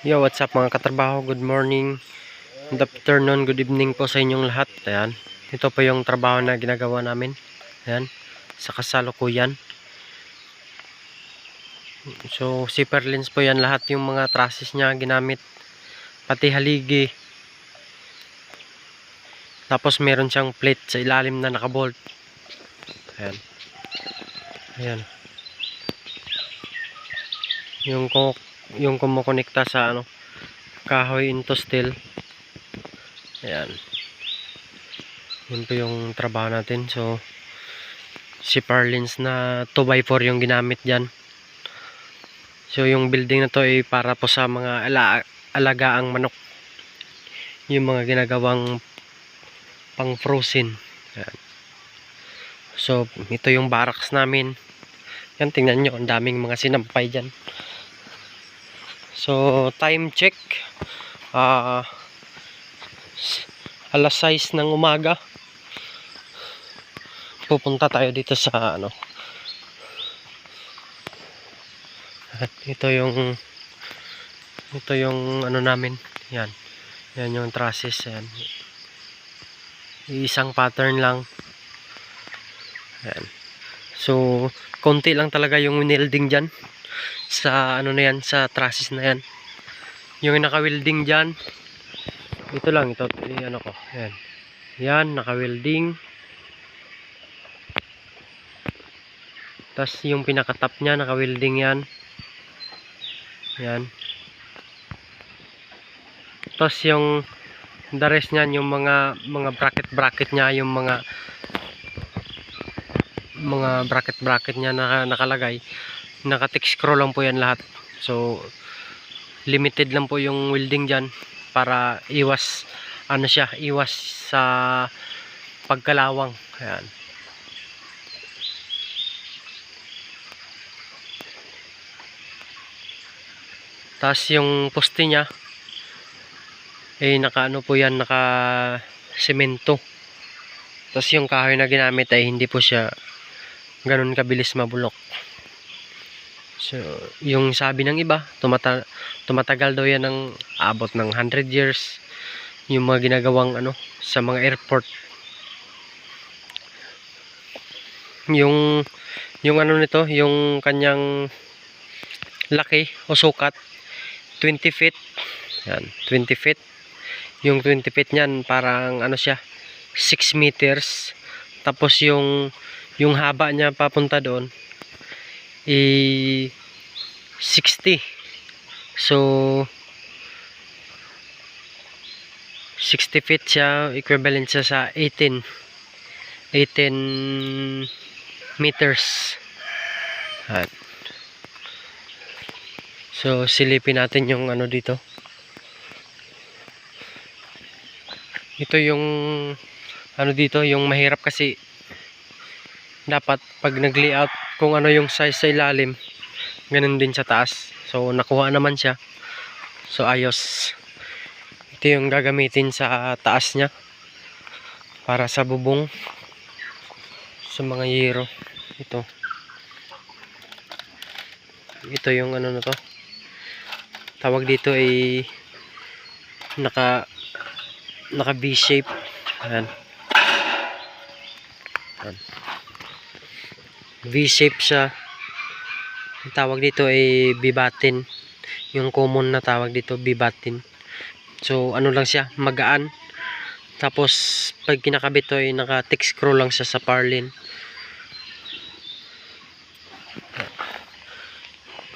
Yo, what's up mga katrabaho? Good morning, good afternoon, good evening po sa inyong lahat. Ayan. Ito po yung trabaho na ginagawa namin. Ayan. Sa kasalukuyan. So, zipper lens po yan. Lahat yung mga trusses niya ginamit. Pati haligi. Tapos meron siyang plate sa ilalim na nakabolt. Ayan. Ayan. Yung kumukonekta sa kahoy into steel. Ayan. Yun po yung trabaho natin. So, zipper lens na 2x4 yung ginamit dyan. So, yung building na to ay para po sa mga alagaang manok. Yung mga ginagawang pang frozen. Ayan. So, ito yung barracks namin. Yan, tingnan nyo. Ang daming mga sinampay dyan. So, time check. Alas 6 ng umaga. Pupunta tayo dito sa ito yung namin. Yan. Yan yung trusses. Yan. Isang pattern lang. Yan. So, konti lang talaga yung welding dyan. Sa na yan, sa trusses na yan. Yung naka-welding dyan. Ito lang, ito. Ko. Yan. Yan, naka-welding. Tapos yung pinaka-top nya, naka-welding yan. Yan. Tapos yung the rest niyan, yung mga bracket nya, yung mga bracket nya na nakalagay, naka-tick screw lang po yan lahat. So limited lang po yung welding dyan para iwas iwas sa pagkalawang. Ayan. Tapos yung poste nya naka po yan, naka semento. Tapos yung kahoy na ginamit ay hindi po siya ganun kabilis mabulok. So, yung sabi ng iba, tumatagal daw yan ng abot ng 100 years. Yung mga ginagawang sa mga airport. Yung nito, yung kanyang laki o sukat, 20 feet. Yan, 20 feet. Yung 20 feet niyan, parang siya, 6 meters. Tapos yung haba niya papunta doon 60. So 60 feet siya, equivalent siya sa 18 meters. At so silipin natin yung dito. Ito yung dito, yung mahirap kasi dapat pag nag-layout kung yung size sa ilalim, ganun din sa taas. So nakuha naman siya. So ayos. Ito yung gagamitin sa taas niya para sa bubong sa mga yero. Ito yung na to. Tawag dito ay naka V-shape. Ayan. Ayan. V-shape siya. Ang tawag dito ay bibatin. Yung common na tawag dito, bibatin. So lang siya, magaan. Tapos pag kinakabit to ay naka-tick screw lang siya sa purlin.